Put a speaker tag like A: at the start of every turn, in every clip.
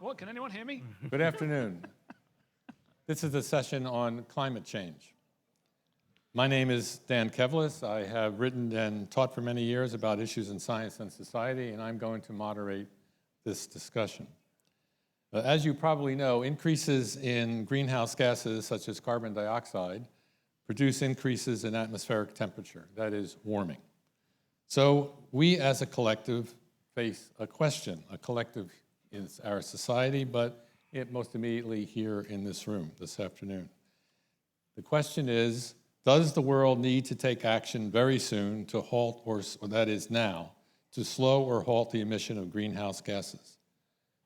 A: What? Can anyone hear me?
B: Good afternoon. This is a session on climate change. My name is Dan Kevles. I have written and taught for many years about issues in science and society, and I'm going to moderate this discussion. As you probably know, increases in greenhouse gases such as carbon dioxide produce increases in atmospheric temperature, that is, warming. So we as a collective face a question. A collective is our society, but it most immediately here in this room this afternoon. The question is, does the world need to take action very soon to halt, or that is now, to slow or halt the emission of greenhouse gases?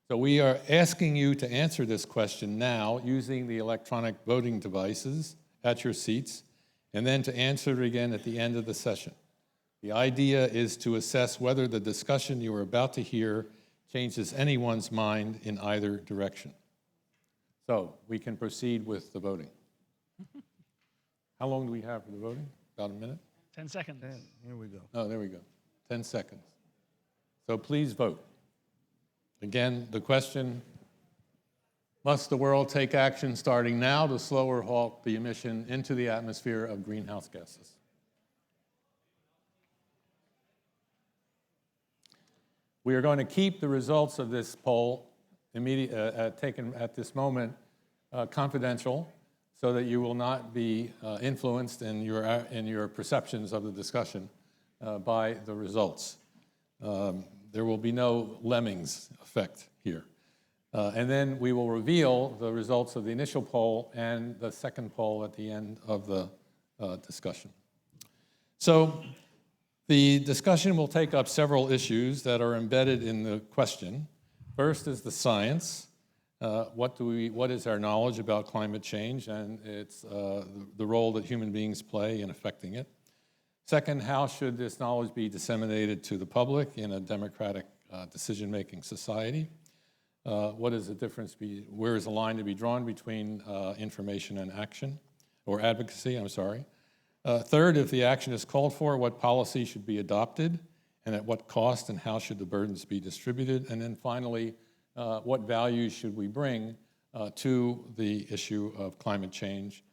B: So we are asking you to answer this question now using the electronic voting devices at your seats, and then to answer it again at the end of the session. The idea is to assess whether the discussion you are about to hear changes anyone's mind in either direction. So we can proceed with the voting. How long do we have for the voting? About a minute?
A: 10 seconds.
C: Here we go.
B: Oh, there we go. 10 seconds. So please vote. Again, the question, must the world take action starting now to slow or halt the emission into the atmosphere of greenhouse gases? We are going to keep the results of this poll taken at this moment confidential so that you will not be influenced in your perceptions of the discussion by the results. There will be no lemmings effect here. And then we will reveal the results of the initial poll and the second poll at the end of the discussion. So the discussion will take up several issues that are embedded in the question. First is the science. What is our knowledge about climate change and the role that human beings play in affecting it? Second, how should this knowledge be disseminated to the public in a democratic decision-making society? What is the difference? Where is the line to be drawn between information and action, or advocacy, I'm sorry. Third, if the action is called for, what policy should be adopted, and at what cost, and how should the burdens be distributed? And then finally, what values should we bring to the issue of climate change,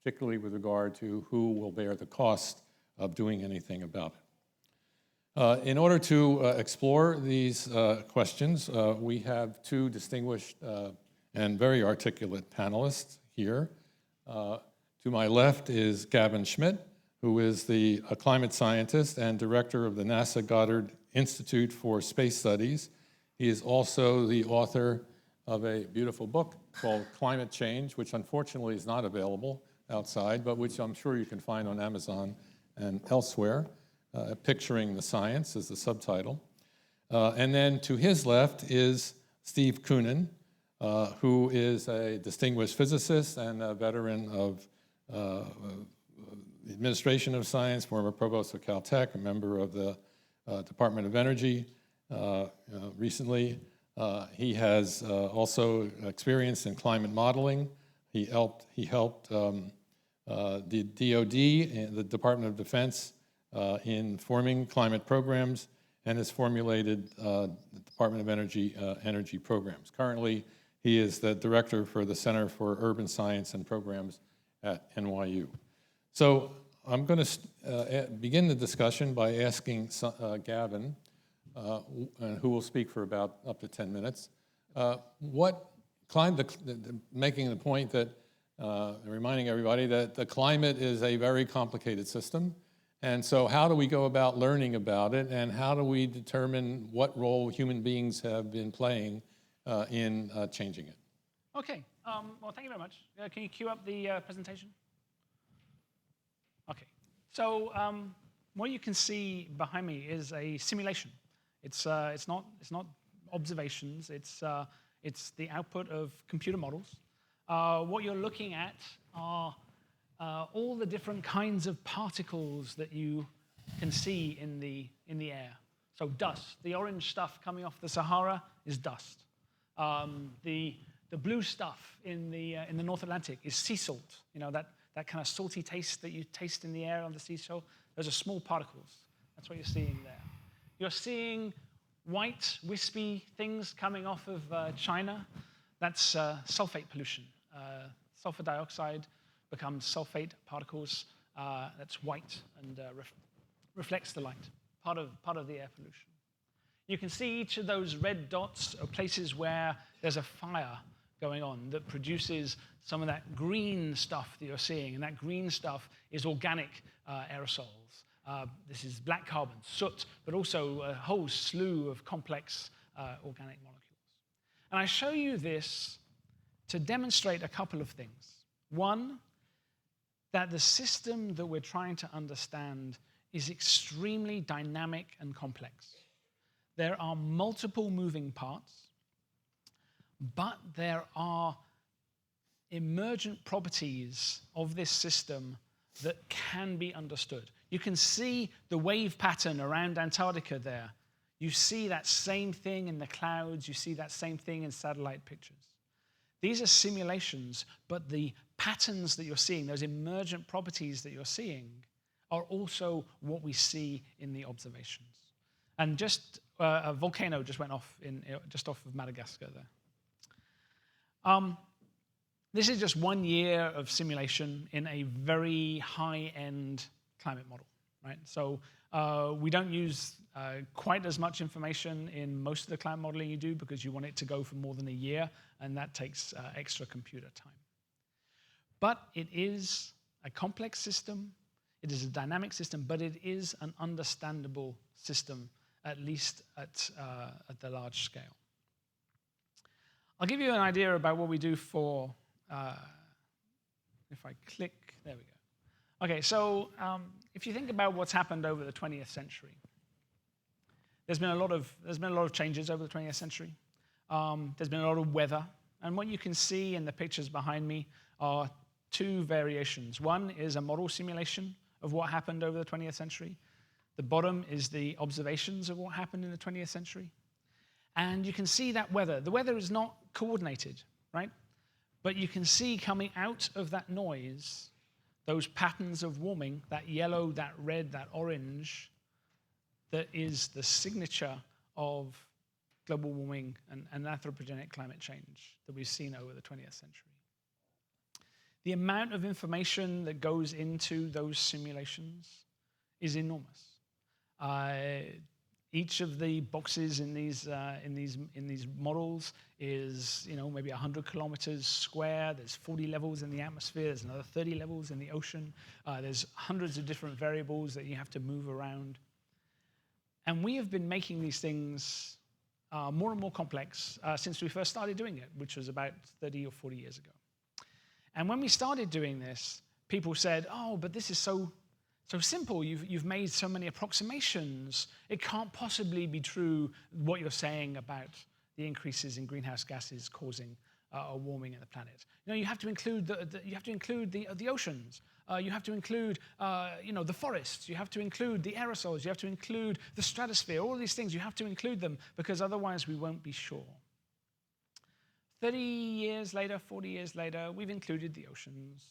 B: particularly with regard to who will bear the cost of doing anything about it. In order to explore these questions, we have two distinguished and very articulate panelists here. To my left is Gavin Schmidt, who is a climate scientist and director of the NASA Goddard Institute for Space Studies. He is also the author of a beautiful book called Climate Change, which unfortunately is not available outside, but which I'm sure you can find on Amazon and elsewhere. Picturing the Science is the subtitle. And then to his left is Steve Koonin, who is a distinguished physicist and a veteran of the administration of science, former provost of Caltech, a member of the Department of Energy recently. He has also experience in climate modeling. He helped the DoD and the Department of Defense in forming climate programs and has formulated the Department of Energy programs. Currently, he is the director for the Center for Urban Science and Programs at NYU. So I'm going to begin the discussion by asking Gavin, who will speak for about up to 10 minutes, making the point that, reminding everybody that the climate is a very complicated system. And so how do we go about learning about it, and how do we determine what role human beings have been playing in changing it?
A: Okay. Well, thank you very much. Can you cue up the presentation? Okay. So what you can see behind me is a simulation. It's not observations. It's the output of computer models. What you're looking at are all the different kinds of particles that you can see in the air. So dust. The orange stuff coming off the Sahara is dust. The blue stuff in the North Atlantic is sea salt. You know, that kind of salty taste that you taste in the air on the seashore. Those are small particles. That's what you're seeing there. You're seeing white, wispy things coming off of China, that's sulfate pollution. Sulfur dioxide becomes sulfate particles. That's white and reflects the light, part of the air pollution. You can see each of those red dots are places where there's a fire going on that produces some of that green stuff that you're seeing, and that green stuff is organic aerosols. This is black carbon, soot, but also a whole slew of complex organic molecules. And I show you this to demonstrate a couple of things. One, that the system that we're trying to understand is extremely dynamic and complex. There are multiple moving parts, but there are emergent properties of this system that can be understood. You can see the wave pattern around Antarctica there. You see that same thing in the clouds. You see that same thing in satellite pictures. These are simulations, but the patterns that you're seeing, those emergent properties that you're seeing, are also what we see in the observations. And just a volcano just went off just off of Madagascar there. This is just 1 year of simulation in a very high-end climate model, right? So we don't use quite as much information in most of the climate modeling you do because you want it to go for more than a year, and that takes extra computer time. But it is a complex system, it is a dynamic system, but it is an understandable system, at least at the large scale. I'll give you an idea about what we do for, if I click, there we go. Okay, so if you think about what's happened over the 20th century, there's been a lot of changes over the 20th century. There's been a lot of weather, and what you can see in the pictures behind me are two variations. One is a model simulation of what happened over the 20th century. The bottom is the observations of what happened in the 20th century. And you can see that weather. The weather is not coordinated, right? But you can see coming out of that noise those patterns of warming, that yellow, that red, that orange, that is the signature of global warming and anthropogenic climate change that we've seen over the 20th century. The amount of information that goes into those simulations is enormous. Each of the boxes in these models is, maybe 100 kilometers square. There's 40 levels in the atmosphere. There's another 30 levels in the ocean. There's hundreds of different variables that you have to move around. And we have been making these things more and more complex since we first started doing it, which was about 30 or 40 years ago. And when we started doing this, people said, "Oh, but this is so simple. You've made so many approximations. It can't possibly be true what you're saying about the increases in greenhouse gases causing a warming of the planet. You have to include the oceans. You have to include the forests. You have to include the aerosols. You have to include the stratosphere. All of these things, you have to include them because otherwise we won't be sure." 30 years later, 40 years later, we've included the oceans.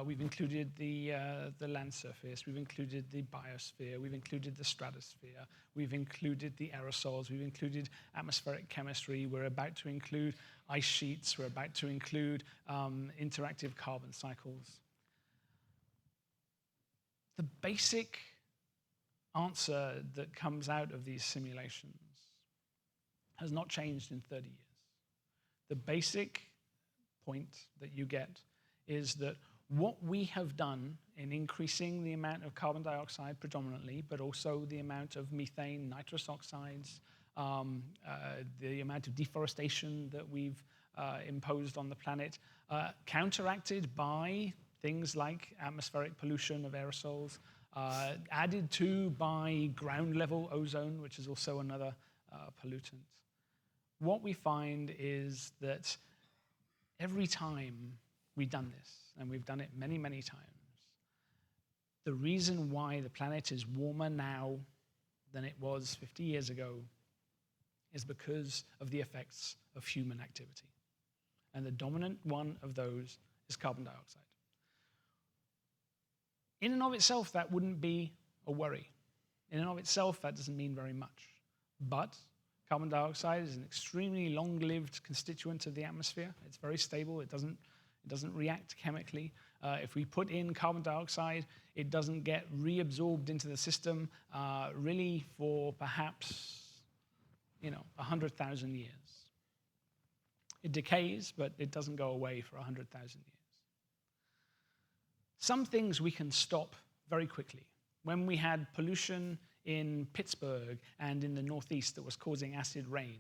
A: We've included the land surface. We've included the biosphere. We've included the stratosphere. We've included the aerosols. We've included atmospheric chemistry. We're about to include ice sheets. We're about to include interactive carbon cycles. The basic answer that comes out of these simulations has not changed in 30 years. The basic point that you get is that what we have done in increasing the amount of carbon dioxide predominantly, but also the amount of methane, nitrous oxides, the amount of deforestation that we've imposed on the planet, counteracted by things like atmospheric pollution of aerosols, added to by ground level ozone, which is also another pollutant. What we find is that every time we've done this, and we've done it many, many times, the reason why the planet is warmer now than it was 50 years ago is because of the effects of human activity. And the dominant one of those is carbon dioxide. In and of itself, that wouldn't be a worry. In and of itself, that doesn't mean very much. But Carbon dioxide is an extremely long-lived constituent of the atmosphere. It's very stable. It doesn't react chemically. If we put in carbon dioxide, it doesn't get reabsorbed into the system really for perhaps 100,000 years. It decays, but it doesn't go away for 100,000 years. Some things we can stop very quickly. When we had pollution in Pittsburgh and in the Northeast that was causing acid rain,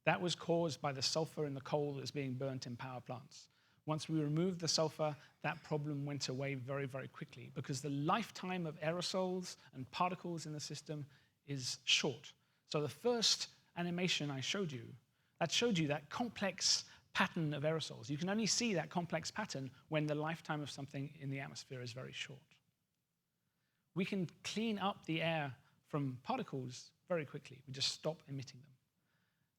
A: that was caused by the sulfur in the coal that was being burnt in power plants. Once we removed the sulfur, that problem went away very, very quickly because the lifetime of aerosols and particles in the system is short. So the first animation I showed you, that showed you that complex pattern of aerosols. You can only see that complex pattern when the lifetime of something in the atmosphere is very short. We can clean up the air from particles very quickly. We just stop emitting them.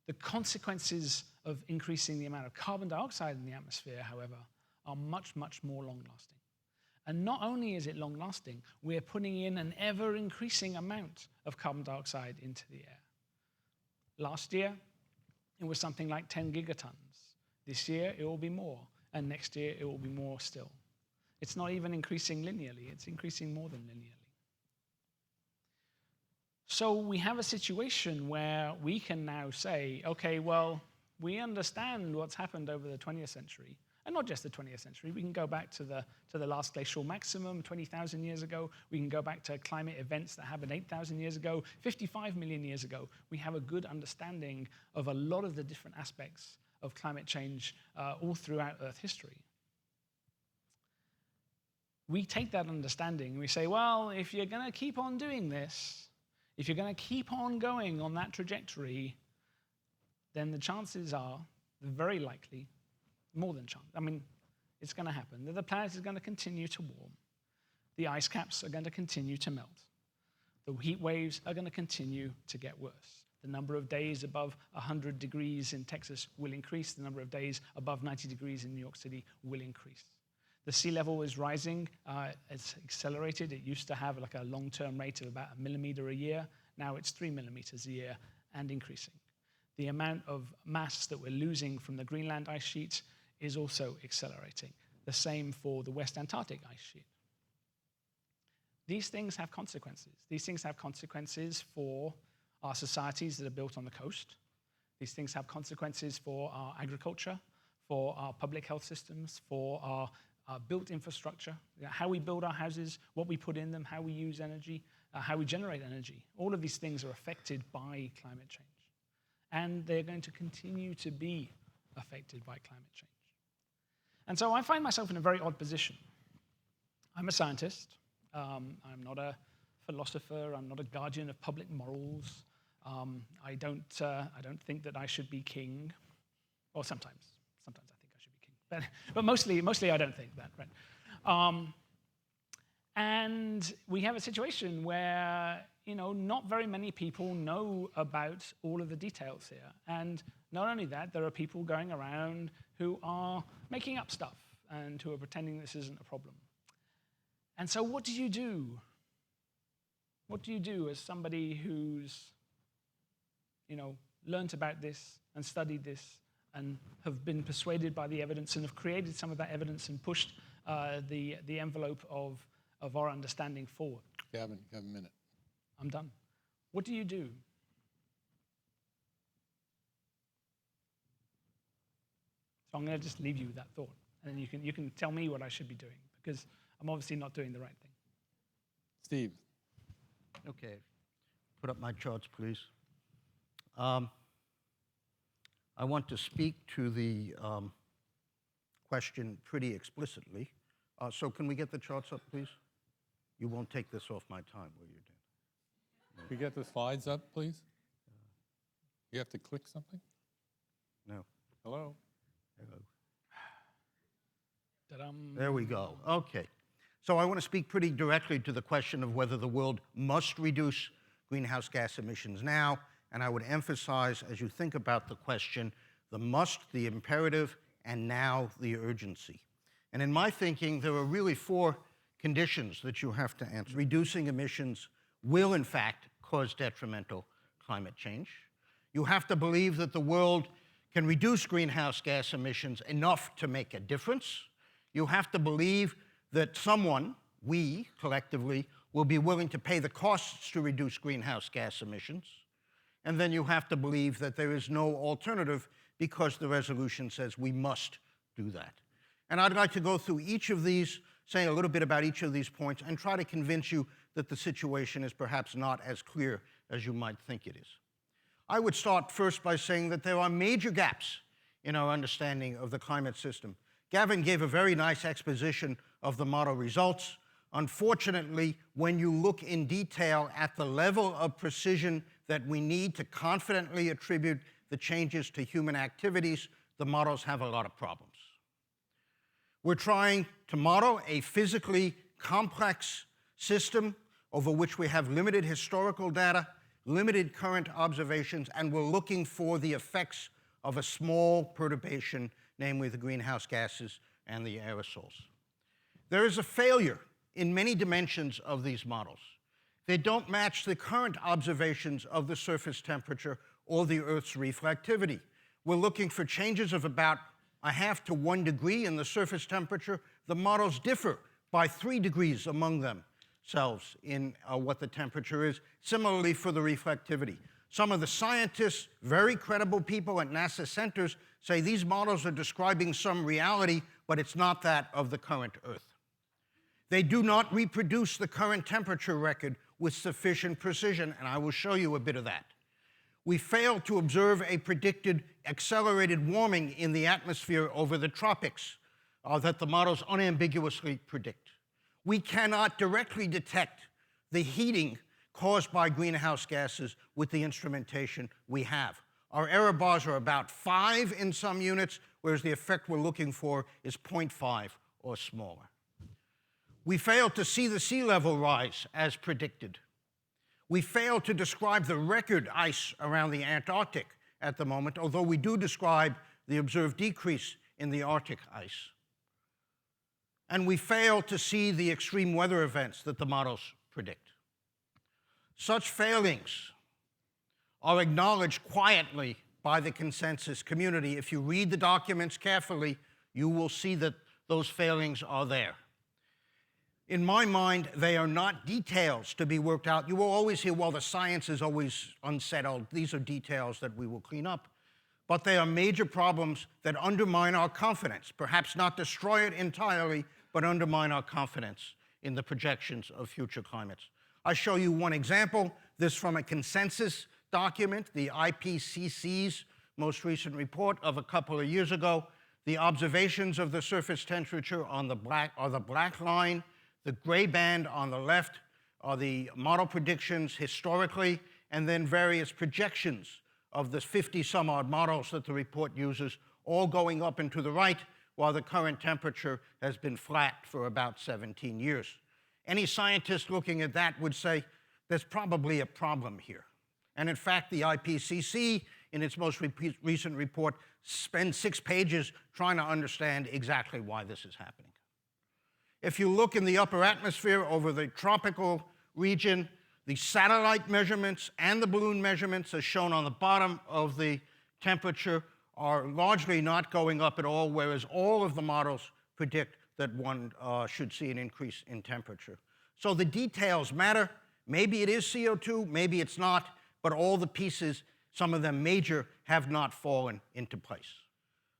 A: The consequences of increasing the amount of carbon dioxide in the atmosphere, however, are much, much more long-lasting. And not only is it long-lasting, we're putting in an ever-increasing amount of carbon dioxide into the air. Last year, it was something like 10 gigatons. This year, it will be more. And next year, it will be more still. It's not even increasing linearly. It's increasing more than linearly. So we have a situation where we can now say, okay, well, we understand what's happened over the 20th century. And not just the 20th century. We can go back to the last glacial maximum 20,000 years ago. We can go back to climate events that happened 8,000 years ago, 55 million years ago. We have a good understanding of a lot of the different aspects of climate change all throughout Earth history. We take that understanding and we say, well, if you're going to keep on doing this, if you're going to keep on going on that trajectory, then the chances are, very likely, more than chance. I mean, it's going to happen. That the planet is going to continue to warm. The ice caps are going to continue to melt. The heat waves are going to continue to get worse. The number of days above 100 degrees in Texas will increase. The number of days above 90 degrees in New York City will increase. The sea level is rising. It's accelerated. It used to have like a long-term rate of about 1 millimeter a year. Now it's 3 millimeters a year and increasing. The amount of mass that we're losing from the Greenland ice sheet is also accelerating. The same for the West Antarctic ice sheet. These things have consequences. These things have consequences for our societies that are built on the coast. These things have consequences for our agriculture, for our public health systems, for our built infrastructure, how we build our houses, what we put in them, how we use energy, how we generate energy. All of these things are affected by climate change. And they're going to continue to be affected by climate change. And so I find myself in a very odd position. I'm a scientist. I'm not a philosopher. I'm not a guardian of public morals. I don't think that I should be king. Or sometimes I think I should be king. But mostly I don't think that. Right? And we have a situation where not very many people know about all of the details here. And not only that, there are people going around who are making up stuff and who are pretending this isn't a problem. And so what do you do? What do you do as somebody who's learned about this and studied this and have been persuaded by the evidence and have created some of that evidence and pushed the envelope of our understanding forward?
B: Gavin, you have a minute.
A: I'm done. What do you do? So I'm going to just leave you with that thought, and then you can tell me what I should be doing, because I'm obviously not doing the right thing.
B: Steve.
C: Okay. Put up my charts, please. I want to speak to the question pretty explicitly. So can we get the charts up, please? You won't take this off my time, will you, Dan?
B: Can we get the slides up, please? You have to click something?
C: No.
B: Hello?
C: Hello.
A: Ta-dum.
C: There we go. Okay. So I want to speak pretty directly to the question of whether the world must reduce greenhouse gas emissions now. And I would emphasize, as you think about the question, the must, the imperative, and now the urgency. And in my thinking, there are really 4 conditions that you have to answer. Reducing emissions will, in fact, cause detrimental climate change. You have to believe that the world can reduce greenhouse gas emissions enough to make a difference. You have to believe that someone, we collectively, will be willing to pay the costs to reduce greenhouse gas emissions. And then you have to believe that there is no alternative because the resolution says we must do that. And I'd like to go through each of these, say a little bit about each of these points, and try to convince you that the situation is perhaps not as clear as you might think it is. I would start first by saying that there are major gaps in our understanding of the climate system. Gavin gave a very nice exposition of the model results. Unfortunately, when you look in detail at the level of precision that we need to confidently attribute the changes to human activities, the models have a lot of problems. We're trying to model a physically complex system over which we have limited historical data, limited current observations, and we're looking for the effects of a small perturbation, namely the greenhouse gases and the aerosols. There is a failure in many dimensions of these models. They don't match the current observations of the surface temperature or the Earth's reflectivity. We're looking for changes of about 0.5 to 1 degree in the surface temperature. The models differ by 3 degrees among themselves in what the temperature is. Similarly for the reflectivity. Some of the scientists, very credible people at NASA centers, say these models are describing some reality, but it's not that of the current Earth. They do not reproduce the current temperature record with sufficient precision, and I will show you a bit of that. We failed to observe a predicted accelerated warming in the atmosphere over the tropics that the models unambiguously predict. We cannot directly detect the heating caused by greenhouse gases with the instrumentation we have. Our error bars are about 5 in some units, whereas the effect we're looking for is 0.5 or smaller. We failed to see the sea level rise as predicted. We failed to describe the record ice around the Antarctic at the moment, although we do describe the observed decrease in the Arctic ice. And we failed to see the extreme weather events that the models predict. Such failings are acknowledged quietly by the consensus community. If you read the documents carefully, you will see that those failings are there. In my mind, they are not details to be worked out. You will always hear, well, the science is always unsettled. These are details that we will clean up. But they are major problems that undermine our confidence, perhaps not destroy it entirely, but undermine our confidence in the projections of future climates. I show you one example, this from a consensus document, the IPCC's most recent report of a couple of years ago. The observations of the surface temperature on the black line. The gray band on the left are the model predictions historically, and then various projections of the 50-some-odd models that the report uses, all going up and to the right, while the current temperature has been flat for about 17 years. Any scientist looking at that would say, there's probably a problem here. And in fact, the IPCC, in its most recent report, spends 6 pages trying to understand exactly why this is happening. If you look in the upper atmosphere over the tropical region, the satellite measurements and the balloon measurements, as shown on the bottom of the temperature, are largely not going up at all, whereas all of the models predict that one should see an increase in temperature. So the details matter. Maybe it is CO2, maybe it's not, but all the pieces, some of them major, have not fallen into place.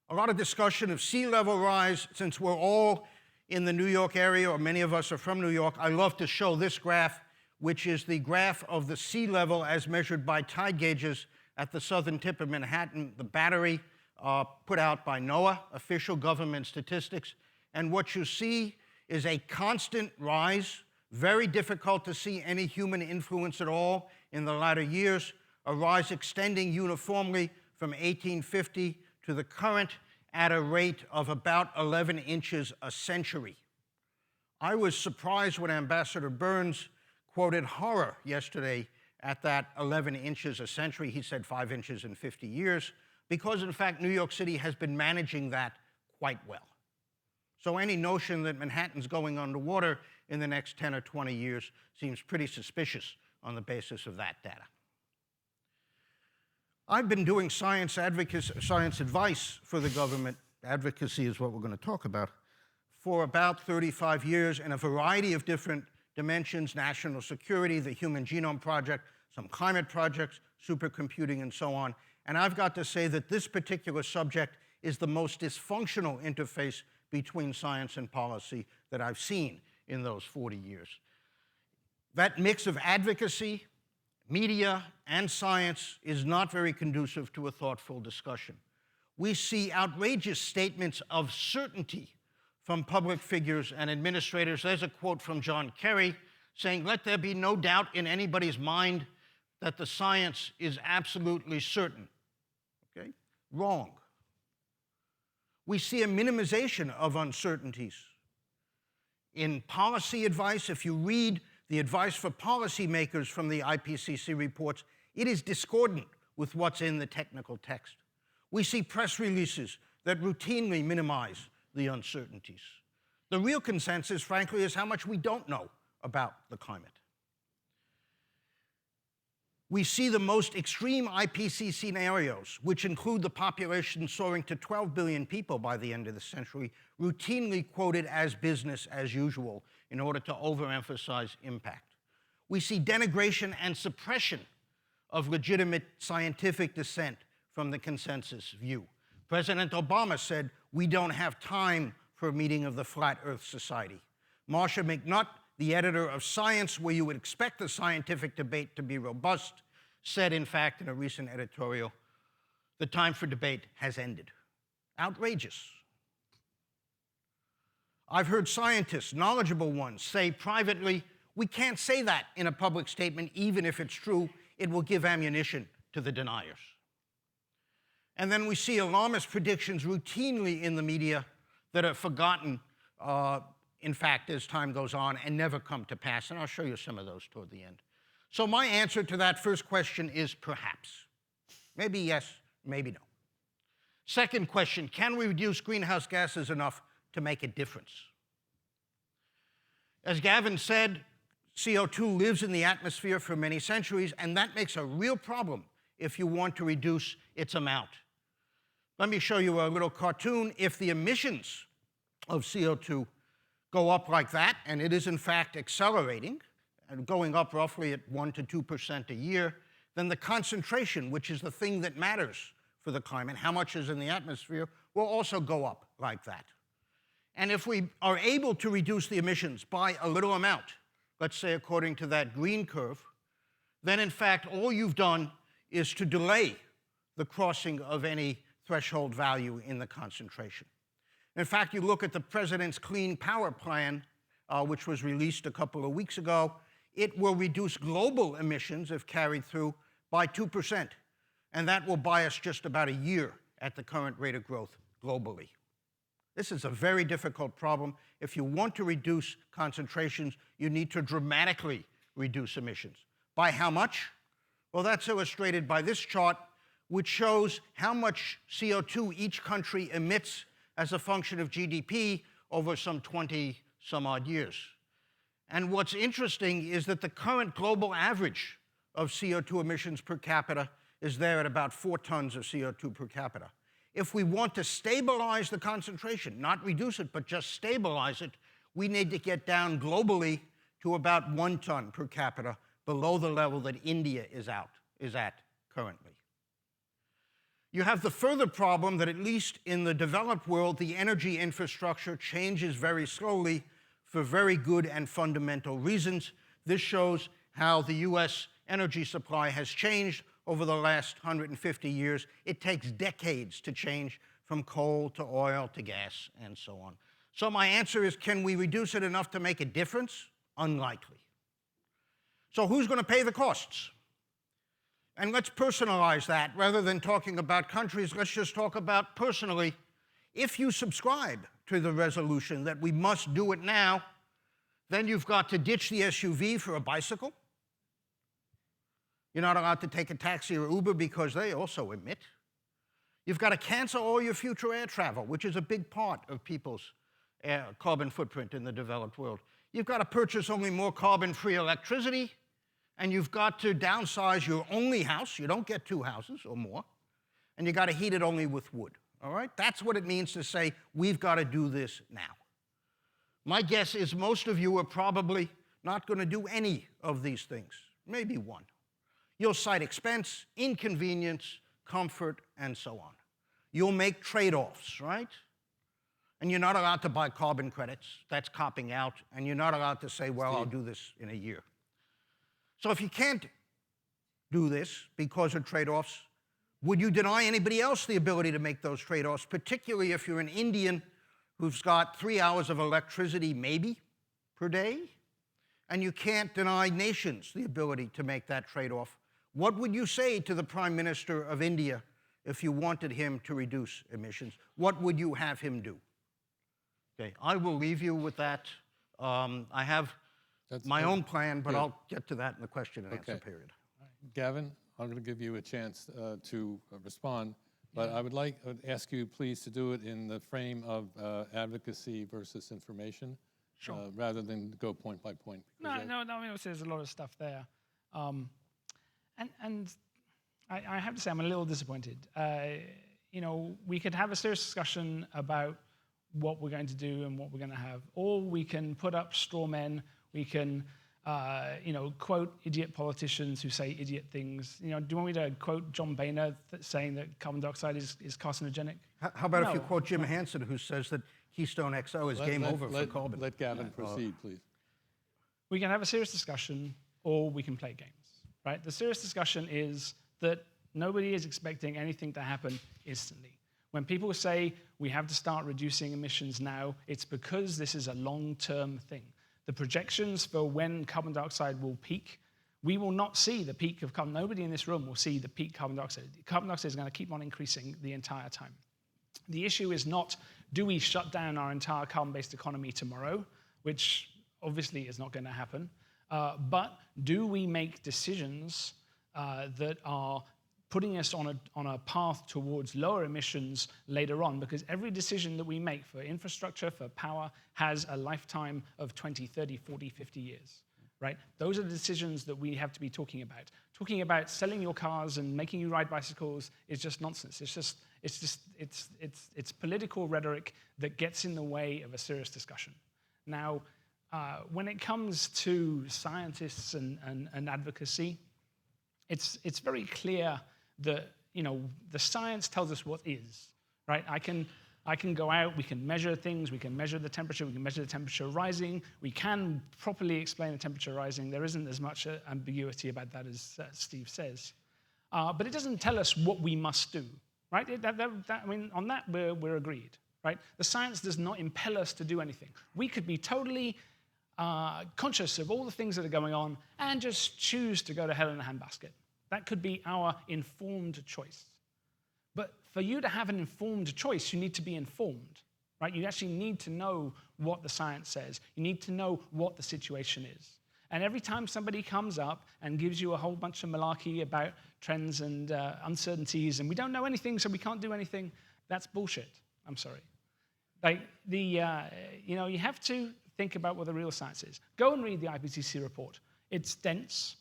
C: A lot of discussion of sea level rise. Since we're all in the New York area, or many of us are from New York, I love to show this graph, which is the graph of the sea level as measured by tide gauges at the southern tip of Manhattan, the Battery, put out by NOAA, official government statistics. And what you see is a constant rise, very difficult to see any human influence at all in the latter years, a rise extending uniformly from 1850 to the current at a rate of about 11 inches a century. I was surprised when Ambassador Burns quoted horror yesterday at that 11 inches a century. He said 5 inches in 50 years, because in fact New York City has been managing that quite well. So any notion that Manhattan's going underwater in the next 10 or 20 years seems pretty suspicious on the basis of that data. I've been doing science advice for the government, advocacy is what we're going to talk about, for about 35 years in a variety of different dimensions: national security, the Human Genome Project, some climate projects, supercomputing, and so on. And I've got to say that this particular subject is the most dysfunctional interface between science and policy that I've seen in those 40 years. That mix of advocacy, media, and science is not very conducive to a thoughtful discussion. We see outrageous statements of certainty from public figures and administrators. There's a quote from John Kerry saying, "Let there be no doubt in anybody's mind that the science is absolutely certain." Okay? Wrong. We see a minimization of uncertainties. In policy advice, if you read the advice for policymakers from the IPCC reports, it is discordant with what's in the technical text. We see press releases that routinely minimize the uncertainties. The real consensus, frankly, is how much we don't know about the climate. We see the most extreme IPCC scenarios, which include the population soaring to 12 billion people by the end of the century, routinely quoted as business as usual in order to overemphasize impact. We see denigration and suppression of legitimate scientific dissent from the consensus view. President Obama said, "We don't have time for a meeting of the Flat Earth Society." Marcia McNutt, the editor of Science, where you would expect the scientific debate to be robust, said, in fact, in a recent editorial, "The time for debate has ended." Outrageous. I've heard scientists, knowledgeable ones, say privately, "We can't say that in a public statement, even if it's true. It will give ammunition to the deniers." And then we see alarmist predictions routinely in the media that are forgotten, in fact, as time goes on and never come to pass. And I'll show you some of those toward the end. So my answer to that first question is perhaps. Maybe yes, maybe no. Second question, can we reduce greenhouse gases enough to make a difference? As Gavin said, CO2 lives in the atmosphere for many centuries, and that makes a real problem if you want to reduce its amount. Let me show you a little cartoon. If the emissions of CO2 go up like that, and it is in fact accelerating, and going up roughly at 1% to 2% a year, then the concentration, which is the thing that matters for the climate, how much is in the atmosphere, will also go up like that. And if we are able to reduce the emissions by a little amount, let's say according to that green curve, then in fact all you've done is to delay the crossing of any threshold value in the concentration. In fact, you look at the President's Clean Power Plan, which was released a couple of weeks ago, it will reduce global emissions, if carried through, by 2%. And that will buy us just about a year at the current rate of growth globally. This is a very difficult problem. If you want to reduce concentrations, you need to dramatically reduce emissions. By how much? Well, that's illustrated by this chart, which shows how much CO2 each country emits as a function of GDP over some 20-some-odd years. And what's interesting is that the current global average of CO2 emissions per capita is there at about 4 tons of CO2 per capita. If we want to stabilize the concentration, not reduce it, but just stabilize it, we need to get down globally to about 1 ton per capita, below the level that India is at currently. You have the further problem that, at least in the developed world, the energy infrastructure changes very slowly for very good and fundamental reasons. This shows how the US energy supply has changed over the last 150 years. It takes decades to change from coal to oil to gas and so on. So my answer is, can we reduce it enough to make a difference? Unlikely. So who's going to pay the costs? And let's personalize that. Rather than talking about countries, let's just talk about personally. If you subscribe to the resolution that we must do it now, then you've got to ditch the SUV for a bicycle. You're not allowed to take a taxi or Uber because they also emit. You've got to cancel all your future air travel, which is a big part of people's carbon footprint in the developed world. You've got to purchase only more carbon-free electricity, and you've got to downsize your only house. You don't get 2 houses or more. And you got to heat it only with wood. All right? That's what it means to say, we've got to do this now. My guess is most of you are probably not going to do any of these things, maybe one. You'll cite expense, inconvenience, comfort, and so on. You'll make trade-offs, right? And you're not allowed to buy carbon credits. That's copping out. And you're not allowed to say, well, I'll do this in a year. So if you can't do this because of trade-offs, would you deny anybody else the ability to make those trade-offs, particularly if you're an Indian who's got 3 hours of electricity, maybe, per day? And you can't deny nations the ability to make that trade-off. What would you say to the Prime Minister of India if you wanted him to reduce emissions? What would you have him do? Okay, I will leave you with that. I have my own plan, but I'll get to that in the question and answer period.
B: Gavin, I'm going to give you a chance to respond, but I would ask you please to do it in the frame of advocacy versus information, rather than go point by point.
A: No, I mean, there's a lot of stuff there. And I have to say I'm a little disappointed. You know, we could have a serious discussion about what we're going to do and what we're going to have, or we can put up straw men. We can, you know, quote idiot politicians who say idiot things. You know, do you want me to quote John Boehner saying that carbon dioxide is carcinogenic?
C: How about if you quote Jim Hansen, who says that Keystone XL is game over for carbon?
B: Let Gavin proceed, please.
A: We can have a serious discussion, or we can play games, right? The serious discussion is that nobody is expecting anything to happen instantly. When people say we have to start reducing emissions now, it's because this is a long-term thing. The projections for when carbon dioxide will peak, we will not see the peak of carbon. Nobody in this room will see the peak carbon dioxide. Carbon dioxide is going to keep on increasing the entire time. The issue is not, do we shut down our entire carbon-based economy tomorrow, which obviously is not going to happen, but do we make decisions that are putting us on a path towards lower emissions later on, because every decision that we make for infrastructure, for power, has a lifetime of 20, 30, 40, 50 years, right? Those are the decisions that we have to be talking about. Talking about selling your cars and making you ride bicycles is just nonsense. It's political rhetoric that gets in the way of a serious discussion. Now, when it comes to scientists and advocacy, it's very clear that, you know, the science tells us what is, right? I can go out, we can measure things, we can measure the temperature, we can measure the temperature rising, we can properly explain the temperature rising. There isn't as much ambiguity about that as Steve says. But it doesn't tell us what we must do, right? I mean, on that, we're agreed, right? The science does not impel us to do anything. We could be totally conscious of all the things that are going on and just choose to go to hell in a handbasket. That could be our informed choice. But for you to have an informed choice, you need to be informed, right? You actually need to know what the science says. You need to know what the situation is. And every time somebody comes up and gives you a whole bunch of malarkey about trends and uncertainties, and we don't know anything, so we can't do anything, that's bullshit. I'm sorry. Like you know, you have to think about what the real science is. Go and read the IPCC report. It's dense.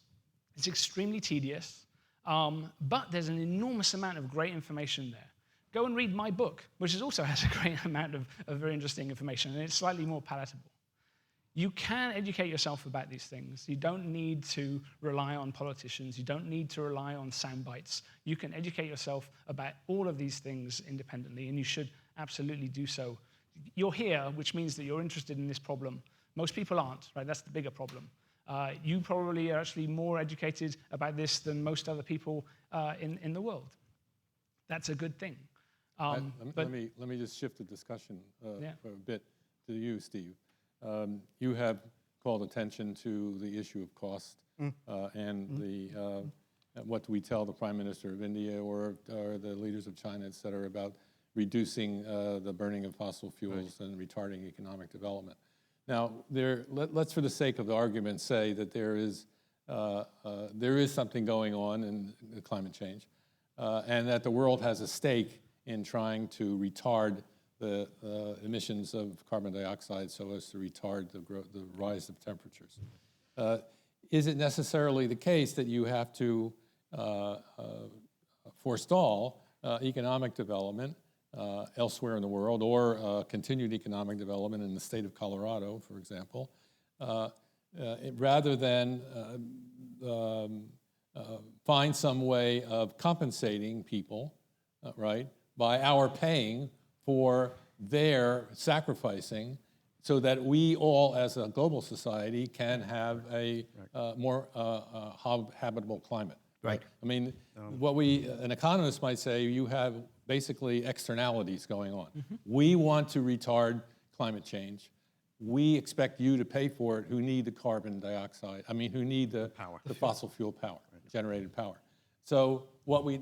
A: It's extremely tedious, but there's an enormous amount of great information there. Go and read my book, which also has a great amount of very interesting information, and it's slightly more palatable. You can educate yourself about these things. You don't need to rely on politicians. You don't need to rely on sound bites. You can educate yourself about all of these things independently, and you should absolutely do so. You're here, which means that you're interested in this problem. Most people aren't, right? That's the bigger problem. You probably are actually more educated about this than most other people in the world. That's a good thing.
B: Let me just shift the discussion for a bit to you, Steve. You have called attention to the issue of cost and what do we tell the Prime Minister of India or the leaders of China, et cetera, about reducing the burning of fossil fuels and retarding economic development. Now, let's, for the sake of the argument, say that there is something going on in climate change, and that the world has a stake in trying to retard the emissions of carbon dioxide so as to retard the rise of temperatures. is it necessarily the case that you have to forestall economic development elsewhere in the world, or continued economic development in the state of Colorado, for example, rather than find some way of compensating people, right, by our paying for their sacrificing, so that we all, as a global society, can have a more habitable climate.
C: Right.
B: I mean, an economist might say, you have basically externalities going on. We want to retard climate change. We expect you to pay for it, who need the carbon dioxide, who need the fossil fuel power, generated power. So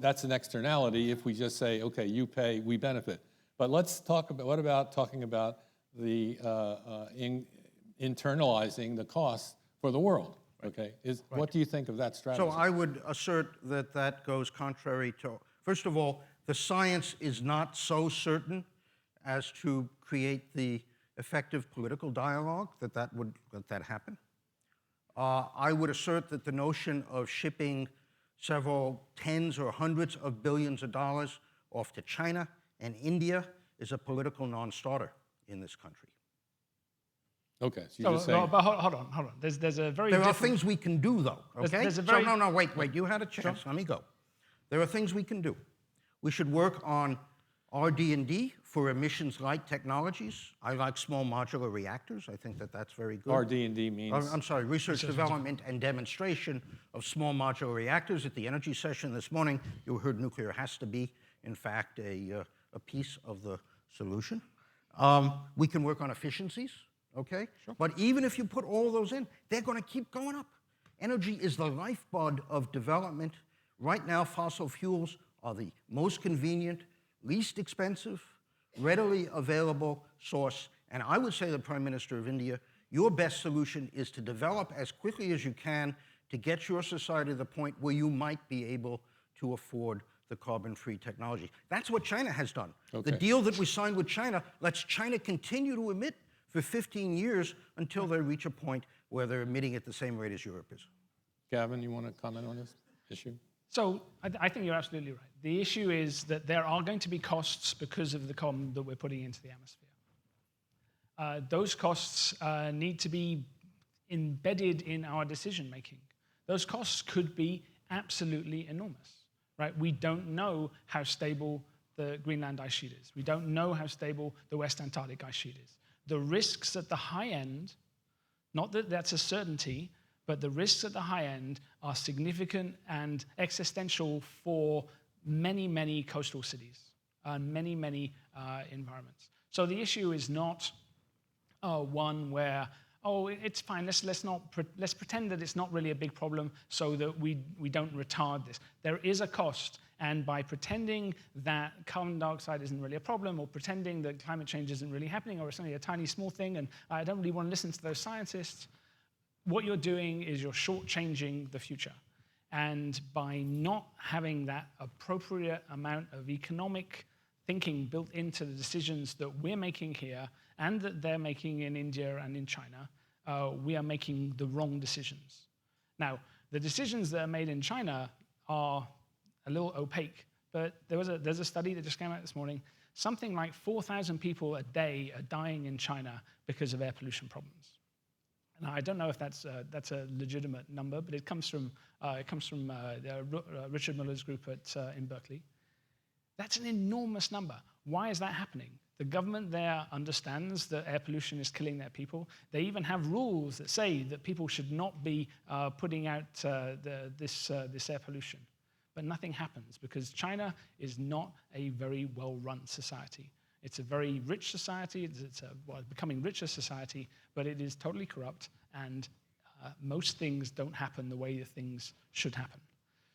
B: that's an externality if we just say, okay, you pay, we benefit. But let's talk about, what about talking about the internalizing the costs for the world? Okay, what do you think of that strategy?
C: So I would assert that that goes contrary to, first of all, the science is not so certain as to create the effective political dialogue that would let that happen. I would assert that the notion of shipping several tens or hundreds of billions of dollars off to China and India is a political non-starter in this country.
B: Okay, so you're just saying...
A: But hold on. There's a very
C: There are things we can do, though, okay?
A: There's a very...
C: So, no, wait, you had a chance.
A: Sure.
C: Let me go. There are things we can do. We should work on RD&D for emissions-light technologies. I like small modular reactors. I think that that's very good.
B: RD&D means...
C: I'm sorry, research, development, and demonstration of small modular reactors. At the energy session this morning, you heard nuclear has to be, in fact, a piece of the solution. We can work on efficiencies, okay? Sure. But even if you put all those in, they're going to keep going up. Energy is the lifeblood of development. Right now, fossil fuels are the most convenient, least expensive, readily available source. And I would say to the Prime Minister of India, your best solution is to develop as quickly as you can to get your society to the point where you might be able to afford the carbon-free technology. That's what China has done. Okay. The deal that we signed with China lets China continue to emit for 15 years until they reach a point where they're emitting at the same rate as Europe is.
B: Gavin, you want to comment on this issue?
A: So I think you're absolutely right. The issue is that there are going to be costs because of the carbon that we're putting into the atmosphere. Those costs need to be embedded in our decision-making. Those costs could be absolutely enormous, right? We don't know how stable the Greenland ice sheet is. We don't know how stable the West Antarctic ice sheet is. The risks at the high end, not that that's a certainty, but the risks at the high end are significant and existential for many, many coastal cities and many, many environments. So the issue is not one where, oh, it's fine, let's pretend that it's not really a big problem so that we don't retard this. There is a cost, and by pretending that carbon dioxide isn't really a problem, or pretending that climate change isn't really happening, or it's only a tiny small thing, and I don't really want to listen to those scientists, what you're doing is you're shortchanging the future. And by not having that appropriate amount of economic thinking built into the decisions that we're making here and that they're making in India and in China, we are making the wrong decisions. Now, the decisions that are made in China are a little opaque, but there's a study that just came out this morning. Something like 4,000 people a day are dying in China because of air pollution problems. Now, I don't know if that's a legitimate number, but it comes from Richard Miller's group in Berkeley. That's an enormous number. Why is that happening? The government there understands that air pollution is killing their people. They even have rules that say that people should not be putting out this air pollution. But nothing happens because China is not a very well-run society. It's a very rich society, it's a becoming richer society, but it is totally corrupt, and most things don't happen the way the things should happen.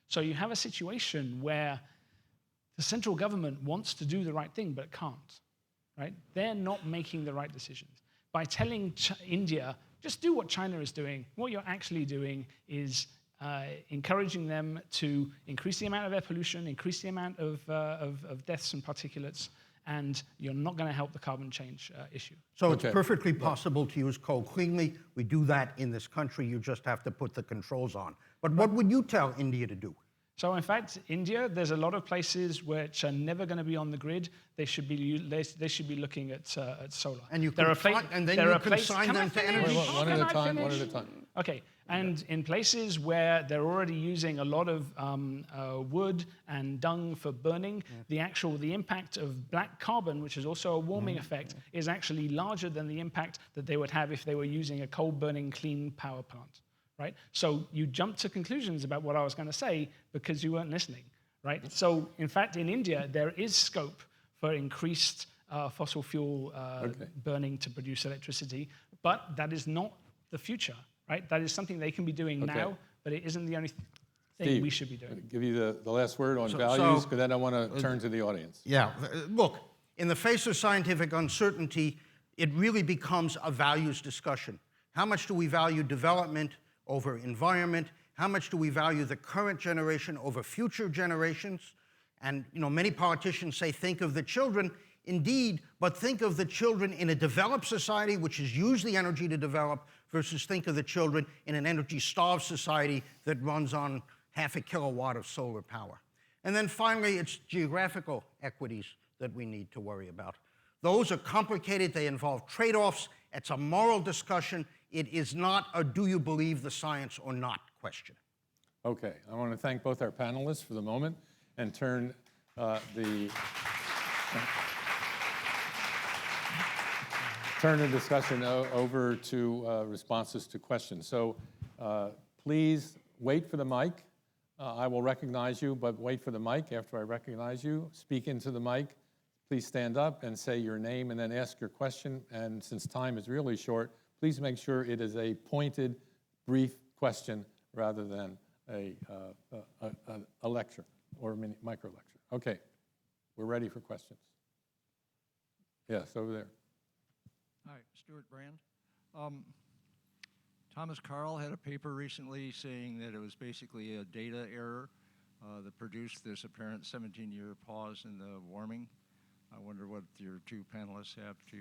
A: So you have a situation where the central government wants to do the right thing, but it can't, right? They're not making the right decisions. By telling India, just do what China is doing, what you're actually doing is encouraging them to increase the amount of air pollution, increase the amount of deaths and particulates, and you're not going to help the carbon change issue.
C: So it's perfectly possible to use coal cleanly. We do that in this country. You just have to put the controls on. But what would you tell India to do?
A: So in fact, India, there's a lot of places which are never going to be on the grid. They should be looking at solar.
C: And you can consign them to energy.
B: One at a time.
A: Okay, and in places where they're already using a lot of wood and dung for burning, the impact of black carbon, which is also a warming effect, is actually larger than the impact that they would have if they were using a coal-burning clean power plant. Right? So you jumped to conclusions about what I was going to say because you weren't listening, right? So in fact, in India, there is scope for increased fossil fuel burning to produce electricity, but that is not the future, right? That is something they can be doing now, but it isn't the only thing
B: Steve,
A: we should be doing.
B: Give you the last word on values, because then I want to turn to the audience.
C: Yeah, look, in the face of scientific uncertainty, it really becomes a values discussion. How much do we value development over environment? How much do we value the current generation over future generations? And many politicians say, think of the children. Indeed, but think of the children in a developed society, which has used the energy to develop, versus think of the children in an energy-starved society that runs on half a kilowatt of solar power. And then finally, it's geographical equities that we need to worry about. Those are complicated. They involve trade-offs. It's a moral discussion. It is not a do you believe the science or not question.
B: Okay, I want to thank both our panelists for the moment and turn the discussion over to responses to questions. So please wait for the mic. I will recognize you, but wait for the mic. After I recognize you, speak into the mic. Please stand up and say your name and then ask your question. And since time is really short, please make sure it is a pointed, brief question rather than a lecture or a micro lecture. Okay, we're ready for questions. Yes, over there.
D: Hi, Stuart Brand. Thomas Carl had a paper recently saying that it was basically a data error that produced this apparent 17-year pause in the warming. I wonder what your two panelists have to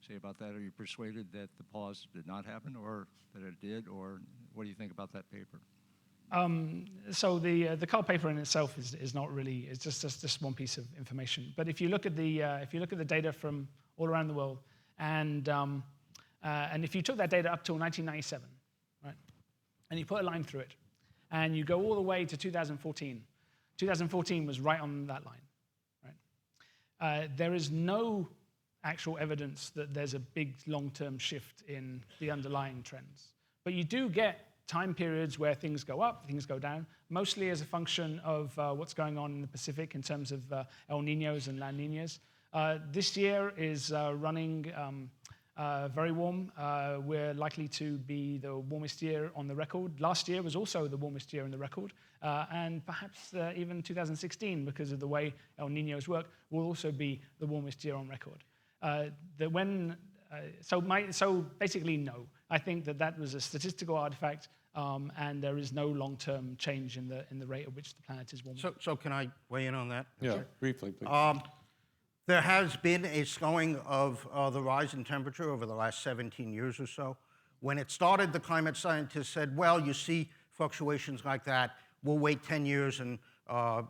D: say about that. Are you persuaded that the pause did not happen, or that it did, or what do you think about that paper?
A: So the Carl paper in itself is not really, it's just one piece of information. But if you look at the data from all around the world, and if you took that data up till 1997, right, and you put a line through it, and you go all the way to 2014, 2014 was right on that line, right? There is no actual evidence that there's a big long-term shift in the underlying trends. But you do get time periods where things go up, things go down, mostly as a function of what's going on in the Pacific in terms of El Niños and La Niñas. This year is running very warm. We're likely to be the warmest year on the record. Last year was also the warmest year on the record. And perhaps even 2016, because of the way El Niños work, will also be the warmest year on record. So basically, no. I think that was a statistical artifact, and there is no long-term change in the rate at which the planet is warming.
C: So can I weigh in on that?
B: Yeah, sure. Briefly, please.
C: There has been a slowing of the rise in temperature over the last 17 years or so. When it started, the climate scientists said, well, you see fluctuations like that, we'll wait 10 years, and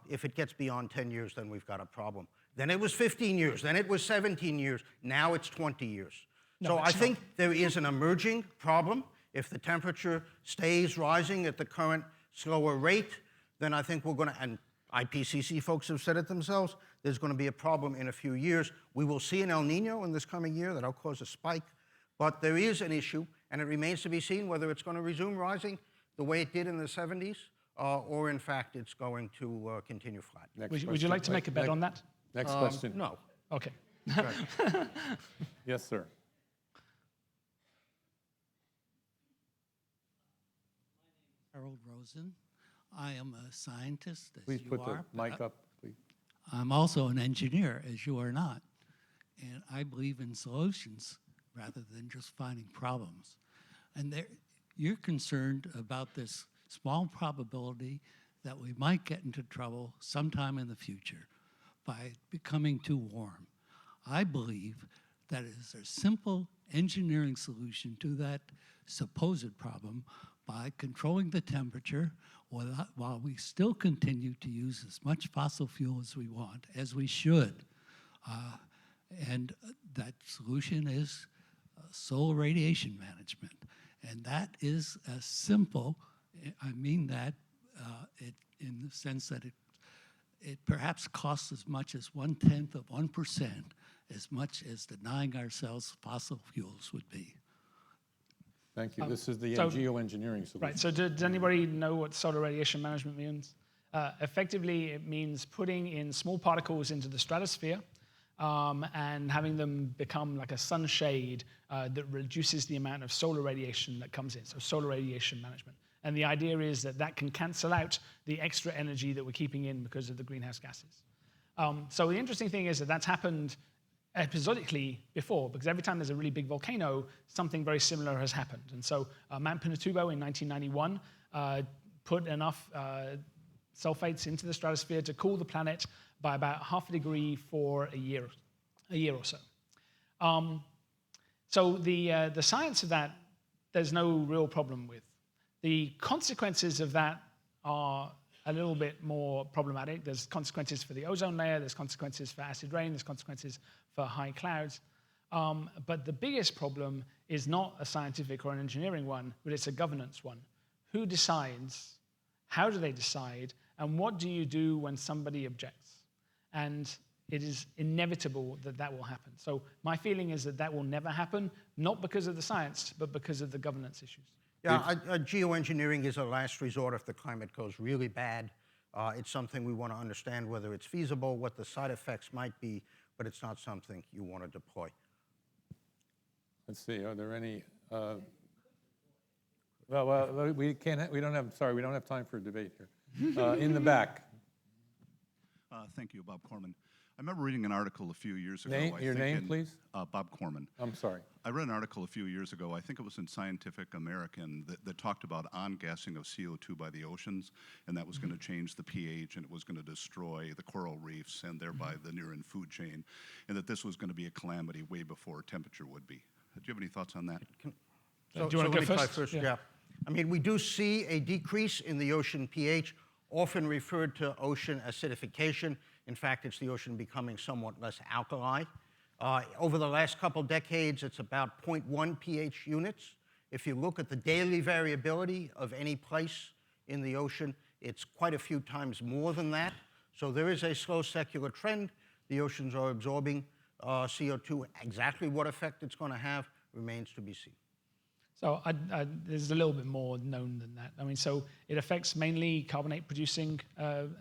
C: if it gets beyond 10 years, then we've got a problem. Then it was 15 years, then it was 17 years, now it's 20 years. No, so I think there is an emerging problem. If the temperature stays rising at the current slower rate, then I think we're going to, and IPCC folks have said it themselves, there's going to be a problem in a few years. We will see an El Nino in this coming year that'll cause a spike, but there is an issue, and it remains to be seen whether it's going to resume rising the way it did in the 70s, or in fact it's going to continue flat.
A: Would you like to make a bet on that?
B: Next question.
C: No.
A: Okay.
B: Yes, sir.
E: Harold Rosen. I am a scientist, as
B: Please
E: you
B: put
E: are.
B: the mic up, please.
E: I'm also an engineer, as you are not. And I believe in solutions rather than just finding problems. And you're concerned about this small probability that we might get into trouble sometime in the future by becoming too warm. I believe that is a simple engineering solution to that supposed problem by controlling the temperature while we still continue to use as much fossil fuel as we want, as we should. And that solution is solar radiation management. And that is as simple, I mean that in the sense that it perhaps costs as much as 1/10 of 1%, as much as denying ourselves fossil fuels would be.
B: Thank you. This is the
A: so-
B: geoengineering solution.
A: Right, so does anybody know what solar radiation management means? Effectively, it means putting in small particles into the stratosphere and having them become like a sunshade that reduces the amount of solar radiation that comes in, so solar radiation management. And the idea is that that can cancel out the extra energy that we're keeping in because of the greenhouse gases. So the interesting thing is that that's happened episodically before, because every time there's a really big volcano, something very similar has happened. And so Mount Pinatubo in 1991 put enough sulfates into the stratosphere to cool the planet by about 0.5 degree for a year or so. So the science of that, there's no real problem with. The consequences of that are a little bit more problematic. There's consequences for the ozone layer, there's consequences for acid rain, there's consequences for high clouds. But the biggest problem is not a scientific or an engineering one, but it's a governance one. Who decides? How do they decide? And what do you do when somebody objects? And it is inevitable that that will happen. So my feeling is that that will never happen, not because of the science, but because of the governance issues.
C: Yeah, geoengineering is a last resort if the climate goes really bad. It's something we want to understand whether it's feasible, what the side effects might be, but it's not something you want to deploy.
B: Let's see, are there any, well, we don't have time for a debate here. In the back.
F: Thank you, Bob Corman. I remember reading an article a few years ago.
B: Your name, please?
F: Bob Corman.
B: I'm sorry.
F: I read an article a few years ago, I think it was in Scientific American, that talked about on-gassing of CO2 by the oceans, and that was going to change the pH, and it was going to destroy the coral reefs and thereby the near-in food chain, and that this was going to be a calamity way before temperature would be. Do you have any thoughts on that?
A: Do you want to go
C: let me try
A: first?
C: Yeah. I mean, we do see a decrease in the ocean pH, often referred to ocean acidification. In fact, it's the ocean becoming somewhat less alkali. Over the last couple decades, it's about 0.1 pH units. If you look at the daily variability of any place in the ocean, it's quite a few times more than that. So there is a slow secular trend. The oceans are absorbing CO2. Exactly what effect it's going to have remains to be seen.
A: So there's a little bit more known than that. I mean, so it affects mainly carbonate-producing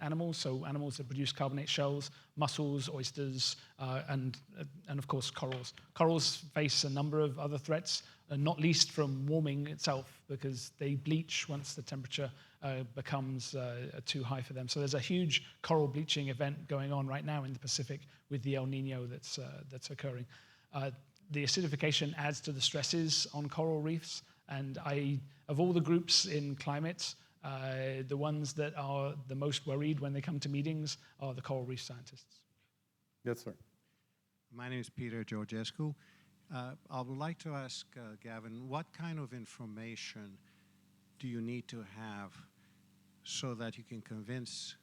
A: animals, so animals that produce carbonate shells, mussels, oysters, and of course corals. Corals face a number of other threats, not least from warming itself, because they bleach once the temperature becomes too high for them. So there's a huge coral bleaching event going on right now in the Pacific with the El Nino that's occurring. The acidification adds to the stresses on coral reefs, and of all the groups in climate, the ones that are the most worried when they come to meetings are the coral reef scientists.
B: Yes, sir.
G: My name is Peter Georgescu. I would like to ask Gavin, what kind of information do you need to have so that you can convince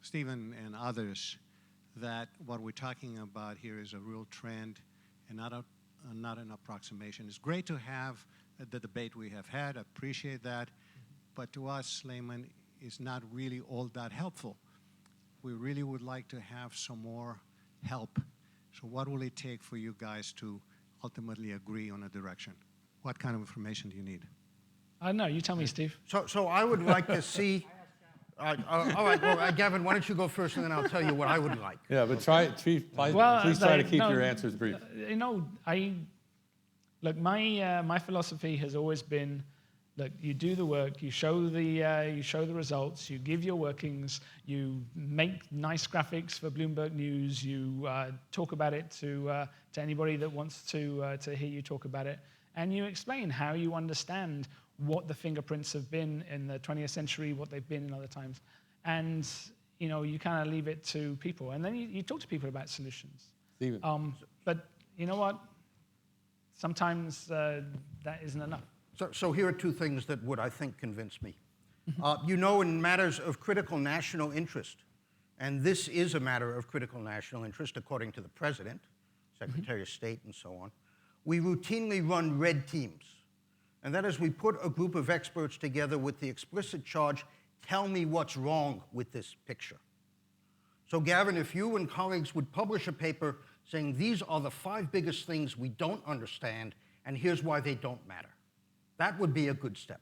G: Stephen and others that what we're talking about here is a real trend and not an approximation? It's great to have the debate we have had, I appreciate that, but to us, laymen, it's not really all that helpful. We really would like to have some more help. So what will it take for you guys to ultimately agree on a direction? What kind of information do you need?
A: I don't know, you tell me, Steve.
C: So I would like to see. All right, well, Gavin, why don't you go first, and then I'll tell you what I would like.
B: Yeah, but please try to keep your answers brief.
A: You know, my philosophy has always been, look, you do the work, you show the results, you give your workings, you make nice graphics for Bloomberg News, you talk about it to anybody that wants to hear you talk about it, and you explain how you understand what the fingerprints have been in the 20th century, what they've been in other times. And, you know, you kind of leave it to people. And then you talk to people about solutions.
B: Stephen.
A: But you know what? Sometimes that isn't enough.
C: So here are two things that would, I think, convince me. You know, in matters of critical national interest, and this is a matter of critical national interest according to the President, Secretary of State, and so on, we routinely run red teams. And that is, we put a group of experts together with the explicit charge, tell me what's wrong with this picture. So Gavin, if you and colleagues would publish a paper saying these are the 5 biggest things we don't understand, and here's why they don't matter, that would be a good step.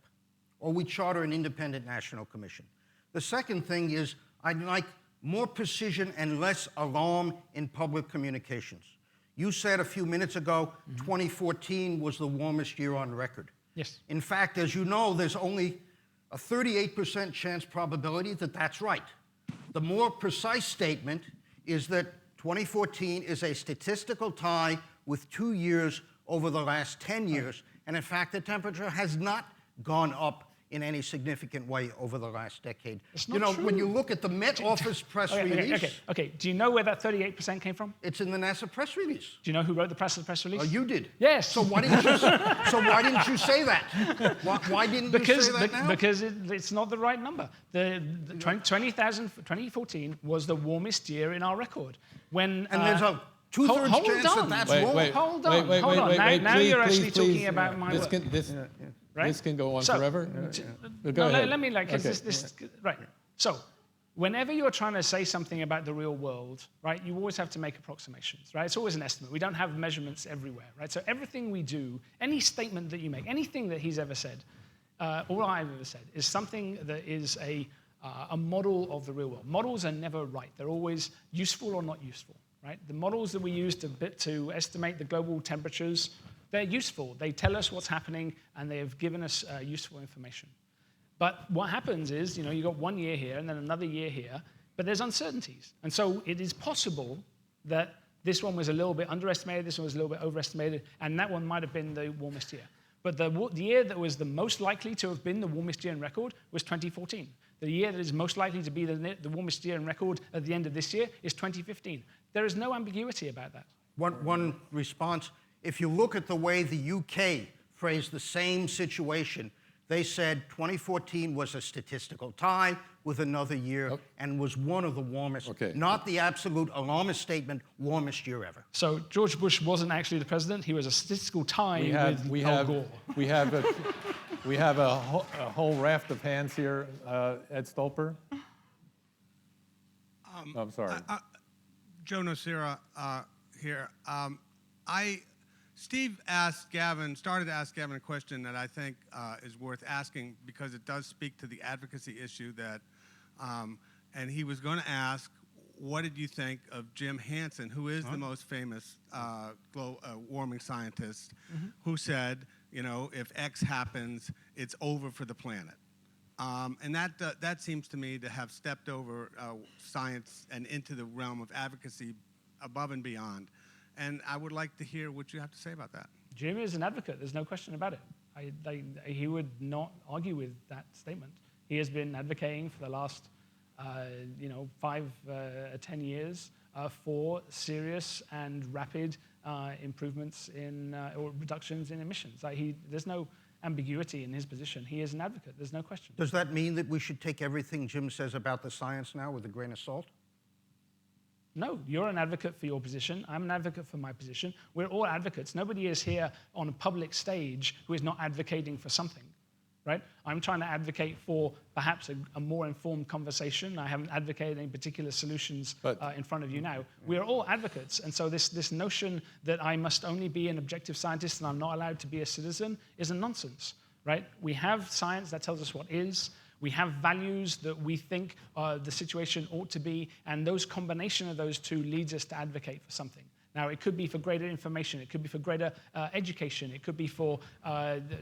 C: Or we charter an independent national commission. The second thing is I'd like more precision and less alarm in public communications. You said a few minutes ago, 2014 was the warmest year on record.
A: Yes.
C: In fact, as you know, there's only a 38% chance probability that that's right. The more precise statement is that 2014 is a statistical tie with 2 years over the last 10 years. And in fact, the temperature has not gone up in any significant way over the last decade.
A: It's not
C: you know,
A: true.
C: when you look at the Met Office press release,
A: Okay. Do you know where that 38% came from?
C: it's in the NASA press release.
A: Do you know who wrote the press release?
C: Oh, you did.
A: Yes.
C: So why didn't you? Say that? Why didn't you say that now?
A: Because it's not the right number. The 2014 was the warmest year in our record. When
C: And there's a two-thirds
A: hold
C: chance
A: on.
C: that that's
B: Wait,
C: wrong.
B: wait.
A: Hold on.
B: Wait,
A: Now
B: please,
A: you're actually
B: please,
A: talking
B: please.
A: about my work. Right?
B: This can go on
A: So,
B: forever. Go
A: No,
B: ahead.
A: let me
B: Okay.
A: right. So, whenever you're trying to say something about the real world, right, you always have to make approximations, right? It's always an estimate. We don't have measurements everywhere, right? So everything we do, any statement that you make, anything that he's ever said, or I've ever said, is something that is a model of the real world. Models are never right. They're always useful or not useful, right? The models that we use to estimate the global temperatures, they're useful. They tell us what's happening, and they have given us useful information. But what happens is, you got 1 year here and then another year here, but there's uncertainties. And so it is possible that this one was a little bit underestimated, this one was a little bit overestimated, and that one might have been the warmest year. But the year that was the most likely to have been the warmest year in record was 2014. The year that is most likely to be the warmest year in record at the end of this year is 2015. There is no ambiguity about that.
C: One response, if you look at the way the UK phrased the same situation, they said 2014 was a statistical tie with another year and was one of the warmest, not the absolute alarmist statement, warmest year ever.
A: So George Bush wasn't actually the president. He was a statistical tie with Al Gore.
B: We have a whole raft of hands here. Ed Stolper. I'm sorry.
H: Joe Nocera here. Steve started to ask Gavin a question that I think is worth asking because it does speak to the advocacy issue that, and he was going to ask, what did you think of Jim Hansen, who is the most famous warming scientist, who said, if X happens, it's over for the planet. And that seems to me to have stepped over science and into the realm of advocacy above and beyond. And I would like to hear what you have to say about that.
A: Jim is an advocate. There's no question about it. He would not argue with that statement. He has been advocating for the last 5 or 10 years for serious and rapid improvements or reductions in emissions. There's no ambiguity in his position. He is an advocate. There's no question.
C: Does that mean that we should take everything Jim says about the science now with a grain of salt?
A: No, you're an advocate for your position. I'm an advocate for my position. We're all advocates. Nobody is here on a public stage who is not advocating for something, right? I'm trying to advocate for perhaps a more informed conversation. I haven't advocated any particular solutions in front of you now. We are all advocates, and so this notion that I must only be an objective scientist and I'm not allowed to be a citizen is a nonsense, right? We have science that tells us what is. We have values that we think the situation ought to be, and those combination of those two leads us to advocate for something. Now, it could be for greater information, it could be for greater education, it could be for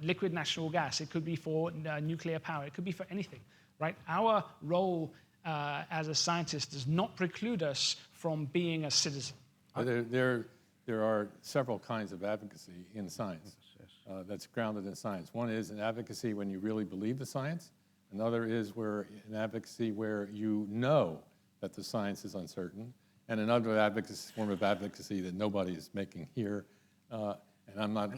A: liquid natural gas, it could be for nuclear power, it could be for anything, right? Our role as a scientist does not preclude us from being a citizen.
B: There are several kinds of advocacy in science that's grounded in science. One is an advocacy when you really believe the science. Another is an advocacy where you know that the science is uncertain. and another form of advocacy that nobody is making here. And I'm not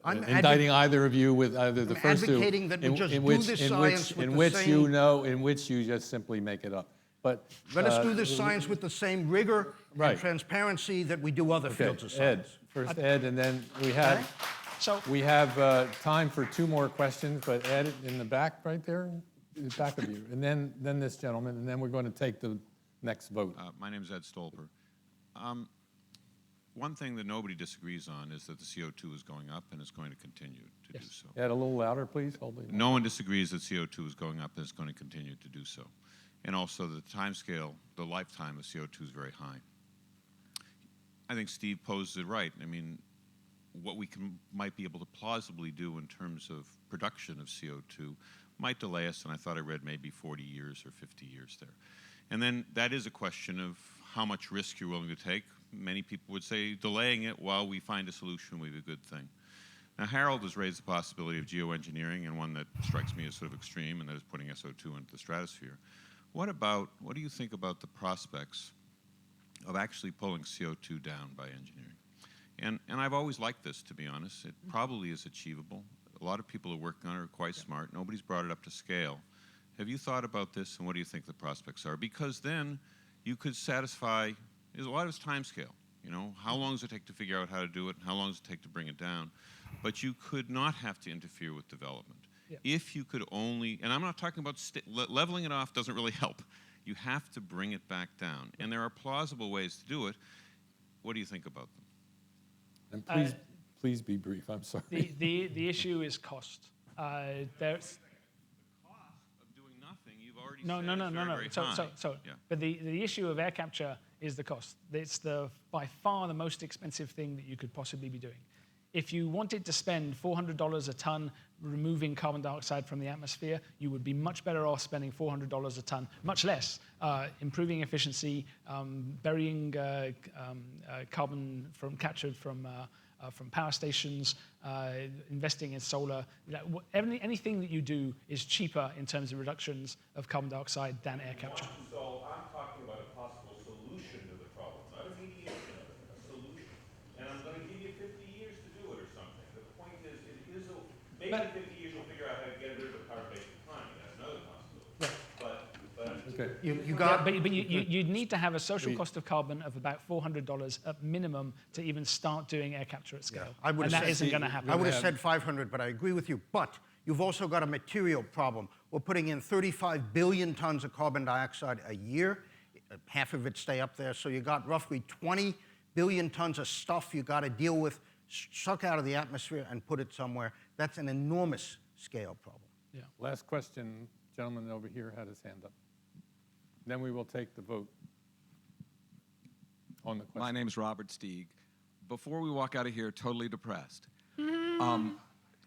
B: indicting either of you with either the first two.
C: I'm advocating that we just do this science with the same...
B: in which you just simply make it up. But
C: let us do this science with the same rigor and transparency that we do other fields of science.
B: First Ed, and then we have time for 2 more questions, but Ed in the back right there, in the back of you, and then this gentleman, and then we're going to take the next vote.
I: My name is Ed Stolper. One thing that nobody disagrees on is that the CO2 is going up and is going to continue to do so.
B: Ed, a little louder, please.
I: No one disagrees that CO2 is going up and is going to continue to do so. And also the time scale, the lifetime of CO2 is very high. I think Steve posed it right. I mean, what we might be able to plausibly do in terms of production of CO2 might delay us, and I thought I read maybe 40 years or 50 years there. And then that is a question of how much risk you're willing to take. Many people would say delaying it while we find a solution would be a good thing. Now, Harold has raised the possibility of geoengineering, and one that strikes me as sort of extreme, and that is putting SO2 into the stratosphere. What do you think about the prospects of actually pulling CO2 down by engineering? And I've always liked this, to be honest. It probably is achievable. A lot of people who are working on it are quite smart. Nobody's brought it up to scale. Have you thought about this, and what do you think the prospects are? Because then you could satisfy, there's a lot of time scale. You know, how long does it take to figure out how to do it, and how long does it take to bring it down? But you could not have to interfere with development. Yeah. If you could only, and I'm not talking about leveling it off doesn't really help. You have to bring it back down. And there are plausible ways to do it. What do you think about them?
B: And please be brief, I'm sorry.
A: The issue is cost. There's
I: doing nothing, you've already
A: no.
I: Very high.
A: Yeah. But the issue of air capture is the cost. It's by far the most expensive thing that you could possibly be doing. If you wanted to spend $400 a ton removing carbon dioxide from the atmosphere, you would be much better off spending $400 a ton, much less, improving efficiency, burying carbon captured from power stations, investing in solar. Anything that you do is cheaper in terms of reductions of carbon dioxide than air capture.
I: So I'm talking about a possible solution to the problem, not a mediation of it, a solution. And I'm going to give you 50 years to do it or something. The point is, maybe in 50 years you'll figure out how to get rid of the carbon-based economy. That's another possibility.
A: But you'd need to have a social cost of carbon of about $400 at minimum to even start doing air capture at scale.
C: Yeah,
A: and that isn't going to happen.
C: I would have said 500, but I agree with you. But you've also got a material problem. We're putting in 35 billion tons of carbon dioxide a year. Half of it stay up there. So you got roughly 20 billion tons of stuff you got to deal with, suck out of the atmosphere and put it somewhere. That's an enormous scale problem.
B: Yeah. Last question. Gentleman over here had his hand up. Then we will take the vote on the question.
J: My name is Robert Stieg. Before we walk out of here totally depressed,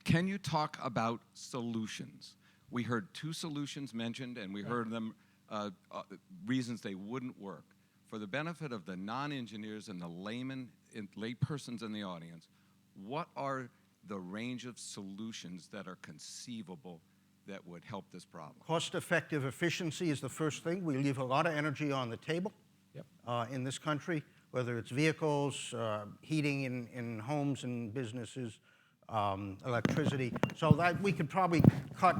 J: can you talk about solutions? We heard 2 solutions mentioned, and we heard them reasons they wouldn't work. For the benefit of the non-engineers and the laypersons in the audience, what are the range of solutions that are conceivable that would help this problem?
C: Cost-effective efficiency is the first thing. We leave a lot of energy on the table in this country, whether it's vehicles, heating in homes and businesses, electricity. So that we could probably cut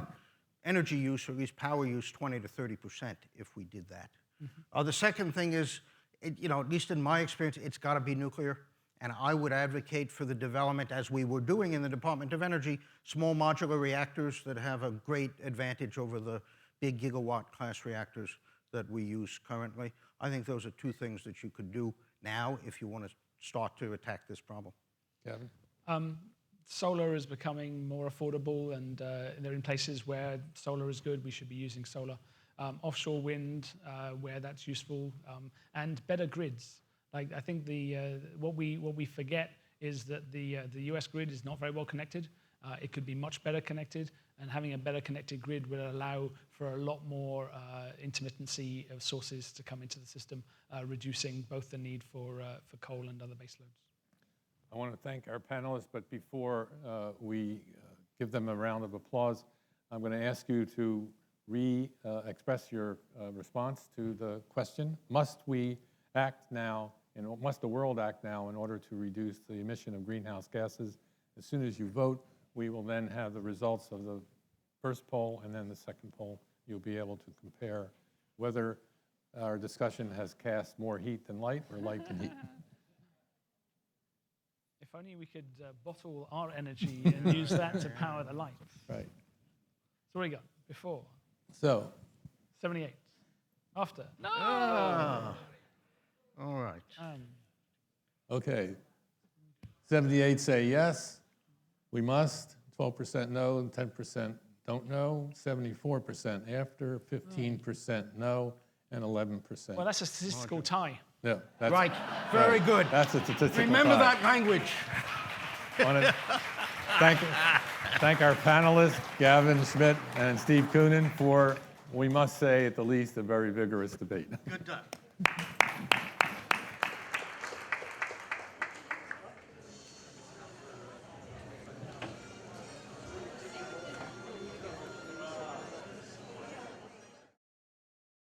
C: energy use, or at least power use, 20 to 30% if we did that. Mm-hmm. The second thing is, at least in my experience, it's got to be nuclear. And I would advocate for the development, as we were doing in the Department of Energy, small modular reactors that have a great advantage over the big gigawatt-class reactors that we use currently. I think those are 2 things that you could do now if you want to start to attack this problem.
B: Gavin?
A: Solar is becoming more affordable, and they're in places where solar is good. We should be using solar. Offshore wind, where that's useful, and better grids. Like, I think what we forget is that the U.S. grid is not very well connected. It could be much better connected, and having a better connected grid will allow for a lot more intermittency of sources to come into the system, reducing both the need for coal and other base loads.
B: I want to thank our panelists, but before we give them a round of applause, I'm going to ask you to express your response to the question. Must we act now, and must the world act now in order to reduce the emission of greenhouse gases? As soon as you vote, we will then have the results of the first poll and then the second poll. You'll be able to compare whether our discussion has cast more heat than light or light than heat.
A: If only we could bottle our energy and use that to power the lights.
B: Right.
A: So what do we got? Before?
B: So,
A: 78. After? No!
C: Ah. All right.
B: okay. 78 say yes, we must. 12% no, and 10% don't know. 74% after, 15% no, and 11%.
A: Well, that's a statistical tie.
B: Yeah, that's,
C: Right. Very good.
B: That's a statistical
C: Remember
B: tie.
C: that language.
B: Wanna thank our panelists, Gavin Schmidt and Steve Koonin, for, we must say, at the least, a very vigorous debate.
C: Good done.